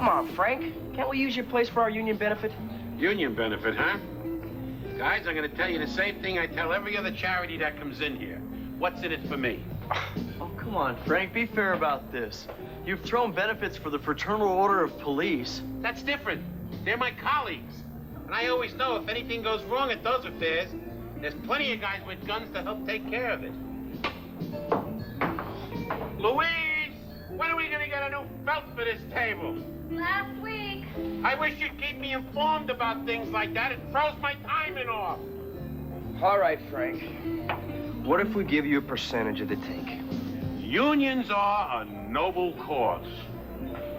Come on, Frank. Can't we use your place for our union benefit? Union benefit, huh? Guys, I'm going to tell you the same thing I tell every other charity that comes in here. What's in it for me? Oh, come on, Frank. Be fair about this. You've thrown benefits for the Fraternal Order of Police. That's different. They're my colleagues. And I always know if anything goes wrong at those affairs, there's plenty of guys with guns to help take care of it. Louise, when are we going to get a new felt for this table? Last week. I wish you'd keep me informed about things like that. It throws my timing off. All right, Frank. What if we give you a percentage of the take? Unions are a noble cause.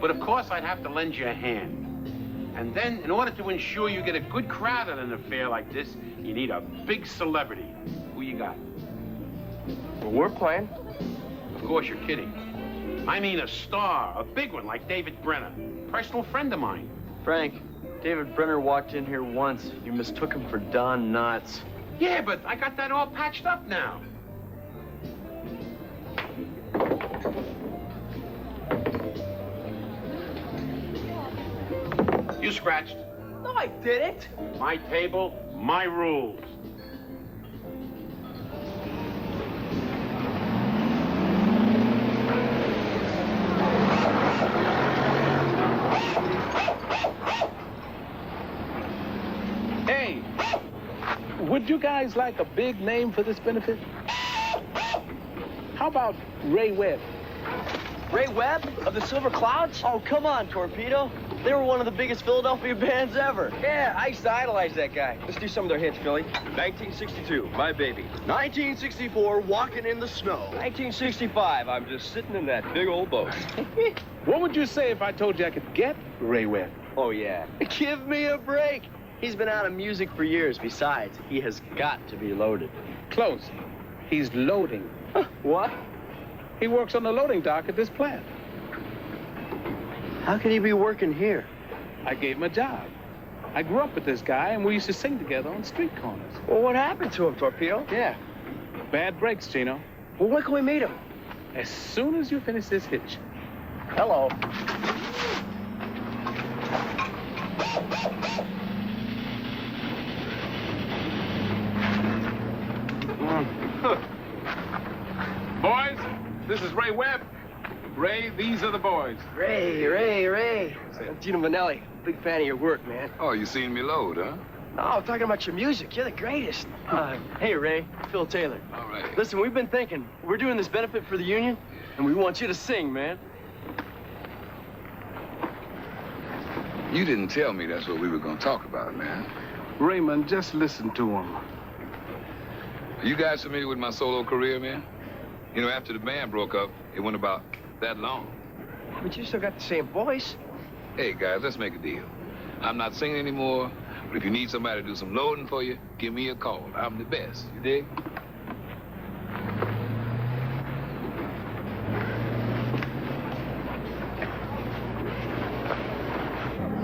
But of course, I'd have to lend you a hand. And then, in order to ensure you get a good crowd at an affair like this, you need a big celebrity. Who you got? Well, we're playing. Of course, you're kidding. I mean a star, a big one like David Brenner. Personal friend of mine. Frank, David Brenner walked in here once. You mistook him for Don Knotts. Yeah, but I got that all patched up now. You scratched. No, I didn't. My table, my rules. Hey, would you guys like a big name for this benefit? How about Ray Webb? Ray Webb of the Silver Clouds? Oh, come on, Torpedo. They were one of the biggest Philadelphia bands ever. Yeah, I used to idolize that guy. Let's do some of their hits, Philly. 1962, My Baby. 1964, Walking in the Snow. 1965, I'm just sitting in that big old boat. What would you say if I told you I could get Ray Webb? Oh, yeah. Give me a break. He's been out of music for years. Besides, he has got to be loaded. Close. He's loading. What? He works on the loading dock at this plant. How can he be working here? I gave him a job. I grew up with this guy, and we used to sing together on street corners. Well, what happened to him, Torpedo? Yeah. Bad breaks, Gino. Well, when can we meet him? As soon as you finish this hitch. Hello. Boys, this is Ray Webb. Ray, these are the boys. Ray. I'm Gino Vanelli. Big fan of your work, man. Oh, you seen me load, huh? No, I'm talking about your music. You're the greatest. Hey, Ray. Phil Taylor. All right. Listen, we've been thinking. We're doing this benefit for the union, and we want you to sing, man. You didn't tell me that's what we were going to talk about, man. Raymond, just listen to him. Are you guys familiar with my solo career, man? You know, after the band broke up, it went about that long. But you still got the same voice. Hey, guys, let's make a deal. I'm not singing anymore, but if you need somebody to do some loading for you, give me a call. I'm the best. You dig?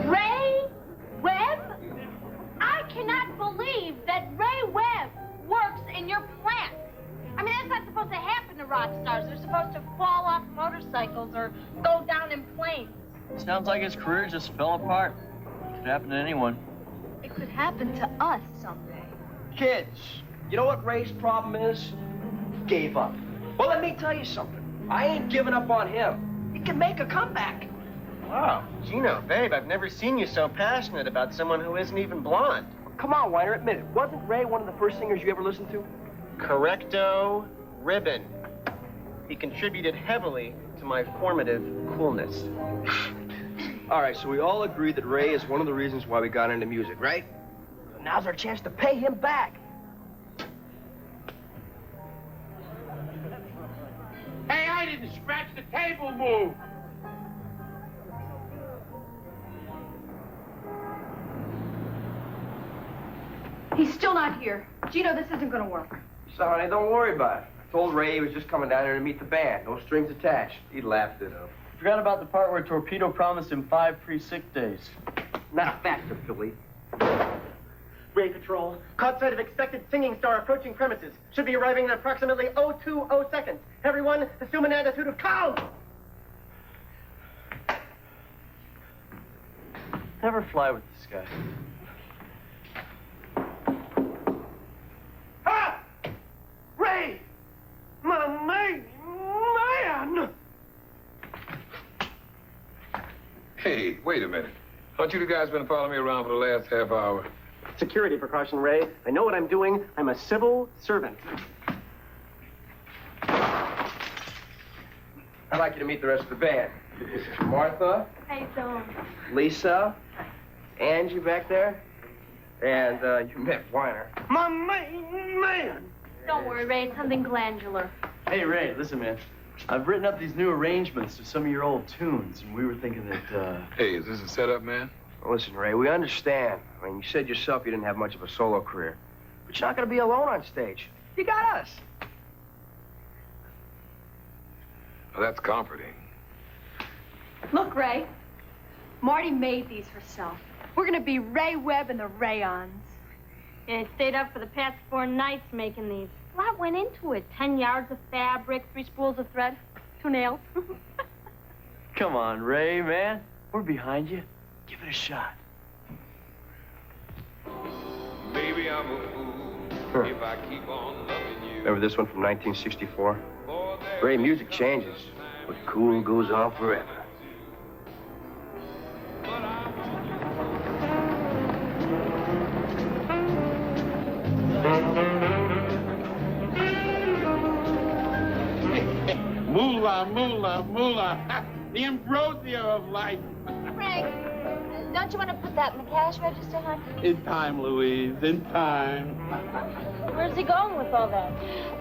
Ray Webb? I cannot believe that Ray Webb works in your plant. I mean, that's not supposed to happen to rock stars. They're supposed to fall off motorcycles or go down in planes. Sounds like his career just fell apart. Could happen to anyone. It could happen to us someday. Kids, you know what Ray's problem is? Gave up. Well, let me tell you something. I ain't giving up on him. He can make a comeback. Wow, Gino, babe, I've never seen you so passionate about someone who isn't even blonde. Come on, Weiner, admit it. Wasn't Ray one of the first singers you ever listened to? Correcto ribbon. He contributed heavily to my formative coolness. All right, so we all agree that Ray is one of the reasons why we got into music, right? Now's our chance to pay him back. Hey, I didn't scratch the table move. He's still not here. Gino, this isn't going to work. So, honey, don't worry about it. I told Ray he was just coming down here to meet the band. No strings attached. He laughed it up. Forgot about the part where Torpedo promised him 5 free sick days. Not a factor, Philly. Ray Patrol, caught sight of expected singing star approaching premises. Should be arriving in approximately 020 seconds. Everyone, assume an attitude of calm. Never fly with this guy. Ah! Ray! My man! Hey, wait a minute. Aren't you the guys been following me around for the last half hour? Security precaution, Ray. I know what I'm doing. I'm a civil servant. I'd like you to meet the rest of the band. Martha, Hey, Tom. Lisa, Angie back there, and you met Weiner. My man! Don't worry, Ray. It's something glandular. Hey, Ray, listen, man. I've written up these new arrangements to some of your old tunes, and we were thinking that, Hey, is this a setup, man? Well, listen, Ray, we understand. I mean, you said yourself you didn't have much of a solo career. But you're not going to be alone on stage. You got us. Well, that's comforting. Look, Ray. Marty made these herself. We're gonna be Ray Webb and the Rayons. Yeah, I stayed up for the past 4 nights making these. A lot went into it. 10 yards of fabric, 3 spools of thread, 2 nails. come on, Ray, man. We're behind you. Give it a shot. Baby, I'm a fool if I keep on loving you. Remember this one from 1964? Ray, music changes, but cool goes on forever. Moolah, moolah, moolah. The ambrosia of life. Frank, don't you want to put that in the cash register, hon? In time, Louise, in time. Where's he going with all that?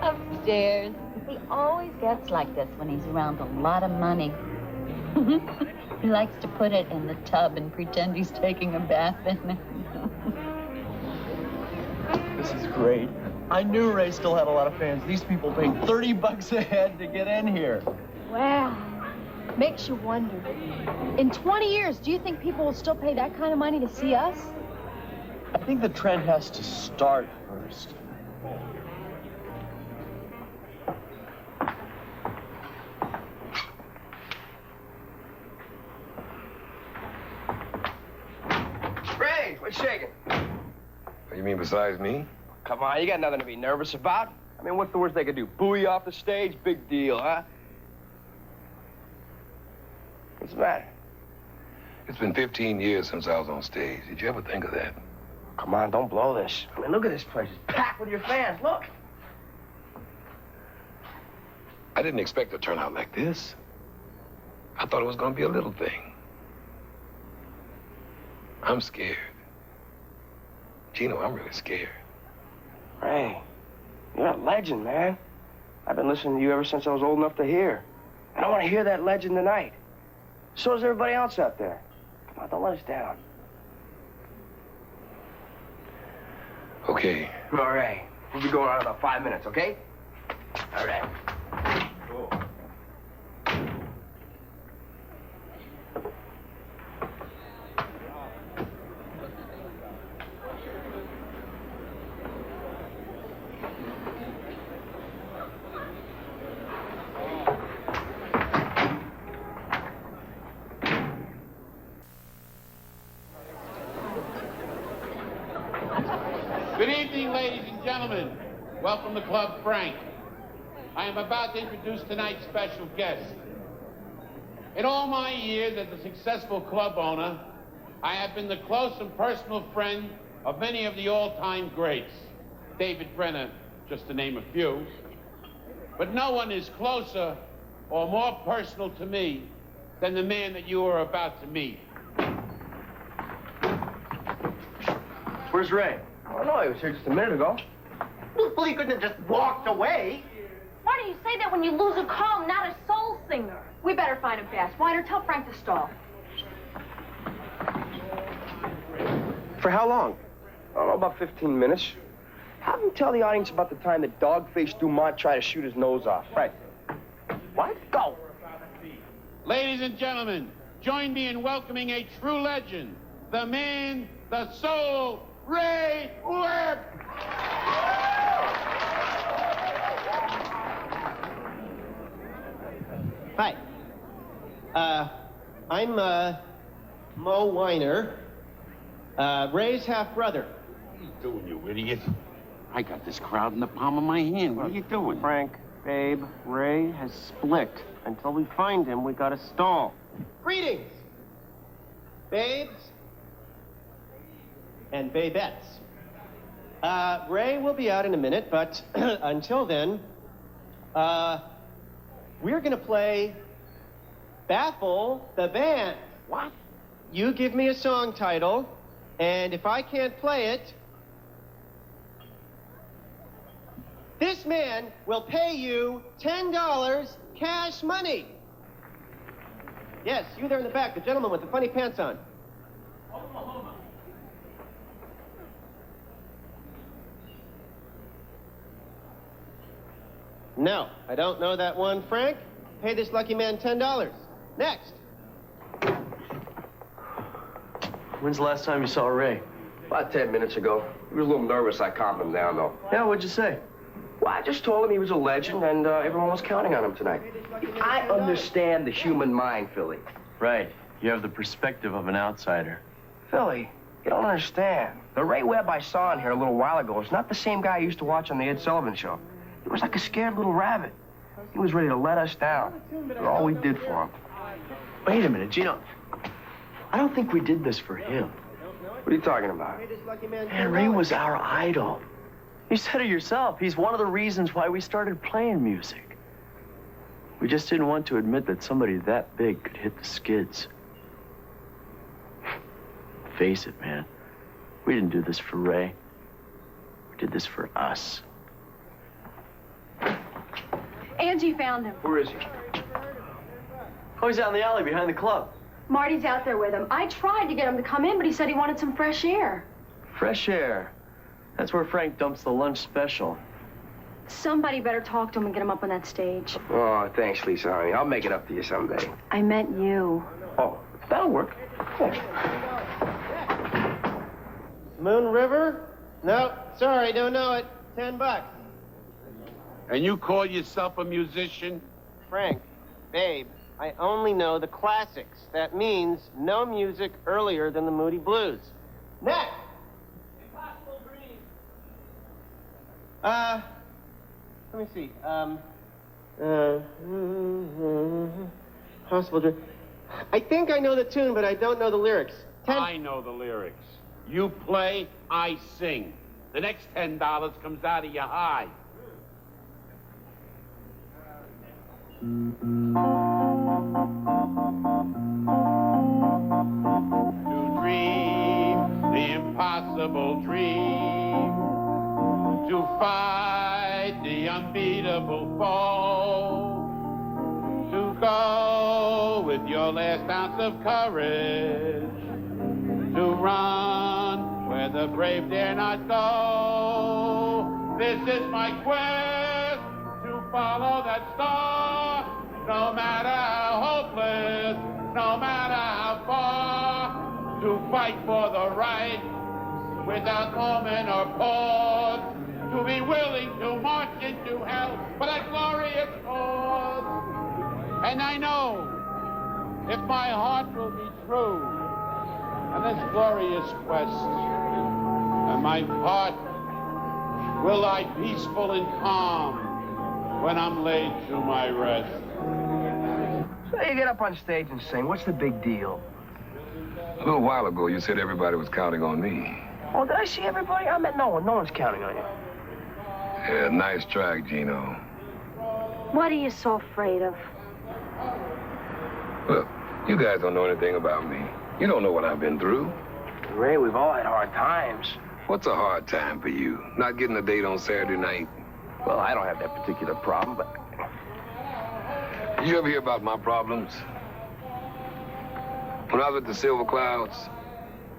Upstairs. He always gets like this when he's around a lot of money. He likes to put it in the tub and pretend he's taking a bath in it. This is great. I knew Ray still had a lot of fans. These people paid $30 a head to get in here. Wow. Makes you wonder. In 20 years, do you think people will still pay that kind of money to see us? I think the trend has to start first. Ray, what's shaking? You mean besides me? Come on, you got nothing to be nervous about. I mean, what's the worst they could do? Boo you off the stage? Big deal, huh? What's the matter? It's been 15 years since I was on stage. Did you ever think of that? Come on, don't blow this. I mean, look at this place. It's packed with your fans. Look. I didn't expect it to turn out like this. I thought it was going to be a little thing. I'm scared. Gino, I'm really scared. Ray, you're a legend, man. I've been listening to you ever since I was old enough to hear. And I want to hear that legend tonight. So does everybody else out there. Come on, don't let us down. Okay. All right. We'll be going on in about 5 minutes, okay? All right. Cool. Good evening, ladies and gentlemen. Welcome to Club Frank. I am about to introduce tonight's special guest. In all my years as a successful club owner, I have been the close and personal friend of many of the all-time greats. David Brenner, just to name a few. But no one is closer or more personal to me than the man that you are about to meet. Where's Ray? Oh, no, he was here just a minute ago. Well, he couldn't have just walked away. Why do you say that when you lose a call, not a soul singer? We better find him fast. Weiner, tell Frank to stall. For how long? I don't know, about 15 minutes. Have him tell the audience about the time that dog-faced Dumont tried to shoot his nose off. Right. What? Go. Ladies and gentlemen, join me in welcoming a true legend, the man, the soul, Ray Webb. Hi. I'm Mo Weiner, Ray's half-brother. What are you doing, you idiot? I got this crowd in the palm of my hand. What are you doing? Frank, babe, Ray has split. Until we find him, we gotta stall. Greetings, babes and babettes. Ray will be out in a minute, but until then, we're gonna play Baffle the Band. What? You give me a song title, and if I can't play it, this man will pay you $10 cash money. Yes, you there in the back, the gentleman with the funny pants on. Oklahoma. No, I don't know that one, Frank. Pay this lucky man $10. Next. When's the last time you saw Ray? About 10 minutes ago. He was a little nervous. I calmed him down, though. Yeah, what'd you say? Well, I just told him he was a legend, and everyone was counting on him tonight. I understand the human mind, Philly. Right. You have the perspective of an outsider. Philly, you don't understand. The Ray Webb I saw in here a little while ago is not the same guy I used to watch on the Ed Sullivan Show. He was like a scared little rabbit. He was ready to let us down. That's all we did for him. Wait a minute, Gino. I don't think we did this for him. What are you talking about? Man, Ray was our idol. You said it yourself. He's one of the reasons why we started playing music. We just didn't want to admit that somebody that big could hit the skids. Face it, man. We didn't do this for Ray. We did this for us. Angie found him. Where is he? Oh, he's out in the alley behind the club. Marty's out there with him. I tried to get him to come in, but he said he wanted some fresh air. Fresh air. That's where Frank dumps the lunch special. Somebody better talk to him and get him up on that stage. Oh, thanks, Lisa, honey. I'll make it up to you someday. I meant you. Oh, that'll work. Thanks. Moon River? No, sorry, don't know it. $10. And you call yourself a musician? Frank, babe, I only know the classics. That means no music earlier than the Moody Blues. Next! Impossible Dream. Let me see. Possible Dream. I think I know the tune, but I don't know the lyrics. I know the lyrics. You play, I sing. The next $10 comes out of your hide. To dream the impossible dream, to fight the unbeatable foe, to go with your last ounce of courage, to run where the brave dare not go. This is my quest, to follow that star, no matter how hopeless, no matter how far, to fight for the right without moment or pause, to be willing to march into hell for that glorious cause. And I know if my heart will be true on this glorious quest, and my heart will lie peaceful and calm when I'm laid to my rest. So you get up on stage and sing. What's the big deal? A little while ago, you said everybody was counting on me. Oh, did I see everybody? I meant no one. No one's counting on you. Yeah, nice try, Gino. What are you so afraid of? Look, you guys don't know anything about me. You don't know what I've been through. Ray, we've all had hard times. What's a hard time for you? Not getting a date on Saturday night? Well, I don't have that particular problem, but... You ever hear about my problems? When I was at the Silver Clouds,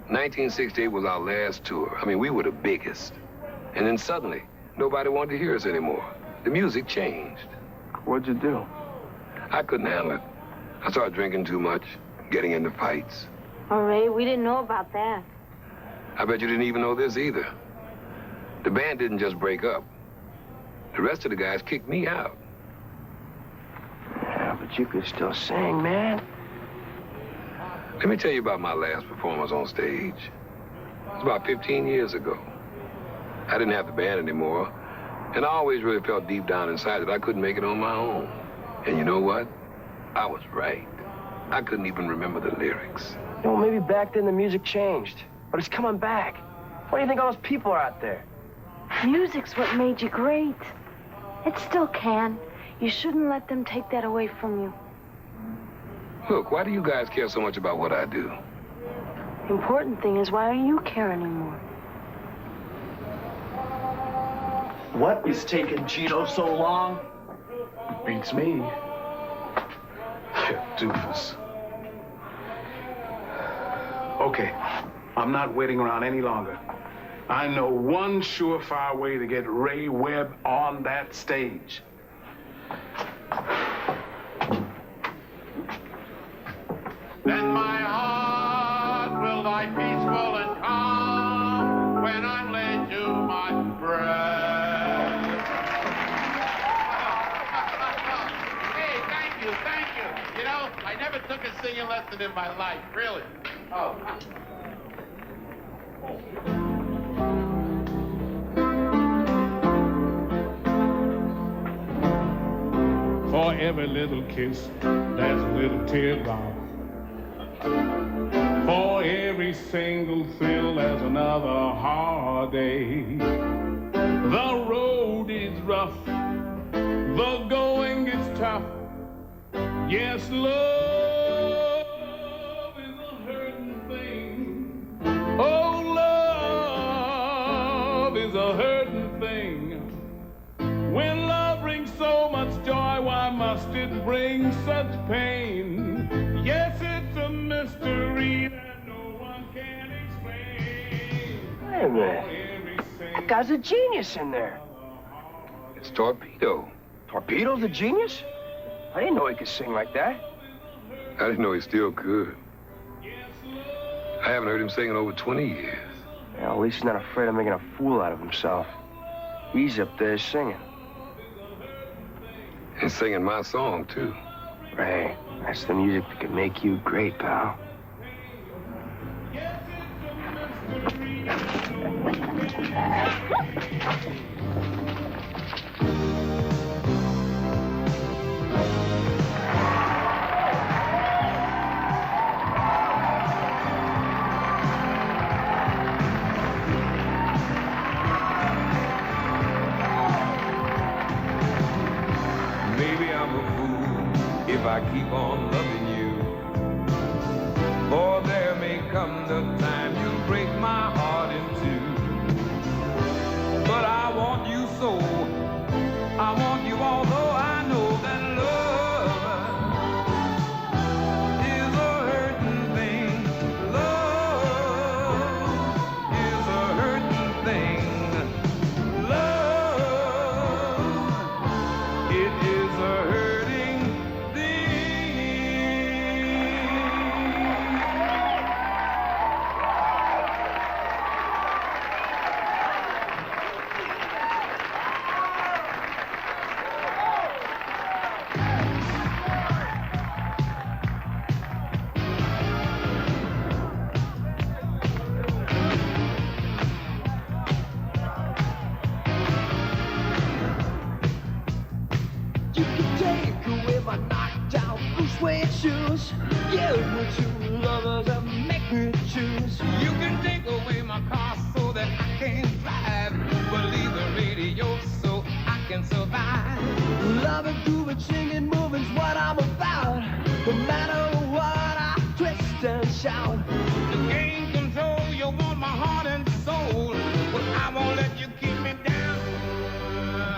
1968 was our last tour. I mean, we were the biggest. And then suddenly, nobody wanted to hear us anymore. The music changed. What'd you do? I couldn't handle it. I started drinking too much, getting into fights. Oh, Ray, we didn't know about that. I bet you didn't even know this either. The band didn't just break up. The rest of the guys kicked me out. Yeah, but you could still sing, man. Let me tell you about my last performance on stage. was about 15 years ago. I didn't have the band anymore, and I always really felt deep down inside that I couldn't make it on my own. And you know what? I was right. I couldn't even remember the lyrics. You know, maybe back then the music changed, but it's coming back. What do you think all those people are out there? Music's what made you great. It still can. You shouldn't let them take that away from you. Look, why do you guys care so much about what I do? The important thing is, why don't you care anymore? What is taking Gino so long? Beats me. You doofus. Okay, I'm not waiting around any longer. I know one surefire way to get Ray Webb on that stage. Then my heart will lie peaceful and calm when I'm laid to my rest. Hey, thank you, thank you. You know, I never took a singing lesson in my life, really. Oh. For every little kiss, there's a little teardrop. For every single thrill, there's another hard day. The road is rough, the going gets tough. Yes, love is a hurting thing. Oh, love is a hurting thing. When love brings so much joy, why must it bring such pain? Yes, it's a mystery that no one can explain. Wait a minute. That guy's a genius in there. It's Torpedo. Torpedo's a genius? I didn't know he could sing like that. I didn't know he still could. I haven't heard him sing in over 20 years. Well, at least he's not afraid of making a fool out of himself. He's up there singing. And singing my song, too. Ray, that's the music that can make you great, pal. If I keep on loving you, for there may come the time you'll break my heart in two. But I want you so, I want you although I know that love is a hurting thing. Love is a hurting thing. Love, it is a hurting. Shoes, give me two lovers and make me choose. You can take away my car so that I can drive, but leave the radio so I can survive. Loving, grooving, singing, moving's what I'm about. No matter what, I twist and shout. To gain control, you want my heart and soul, but I won't let you keep me down.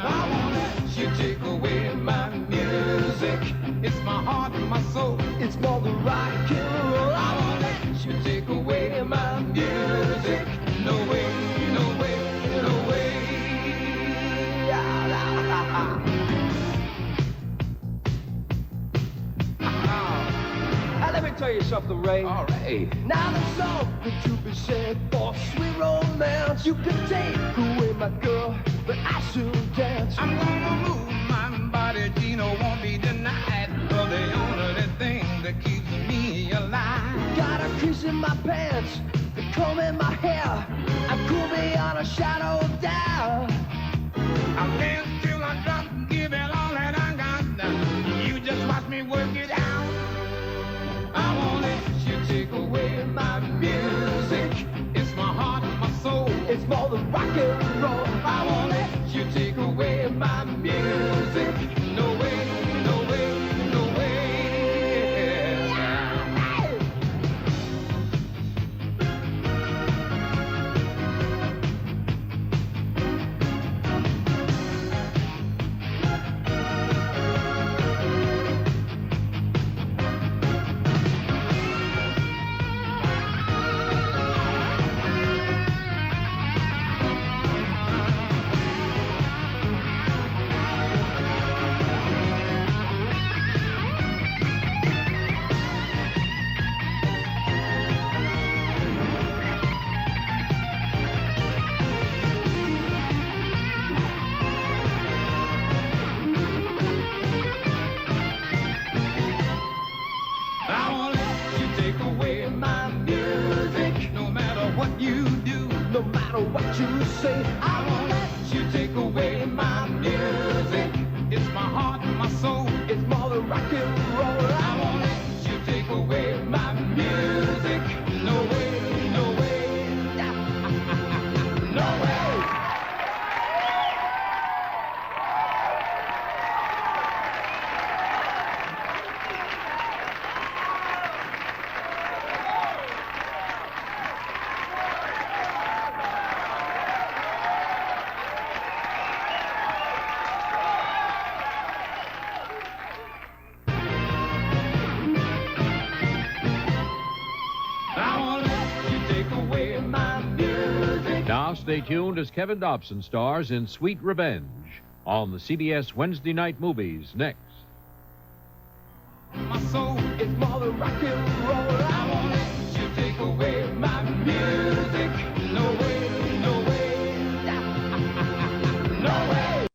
I won't let you take away my music. It's my heart and my soul. It's more than rock and roll. I won't let you take away my music. No way, no way, no way. Let me tell you something, Ray. All right. Now there's something to be said for sweet romance. You can take away my girl, but I still dance. I'm gonna move my body, Gino won't be denied. For the only thing that keeps me alive. Got a crease in my pants, the combing my hair. I'm cool beyond a shadow of doubt. I'll dance till I drop and give it all that I got. You just watch me work it out. I won't let you take away my music. It's my heart and my soul. It's more than rock and roll. I won't let you take away my music. No way, no way, no way. I won't let you take away my music. No matter what you do, no matter what you say, I won't let you take away my music. It's my heart and my soul. It's more than rock and roll. I won't let you take away my music. No way, no way. No way. Now stay tuned as Kevin Dobson stars in Sweet Revenge on the CBS Wednesday Night Movies next. My soul is more than rock and roll.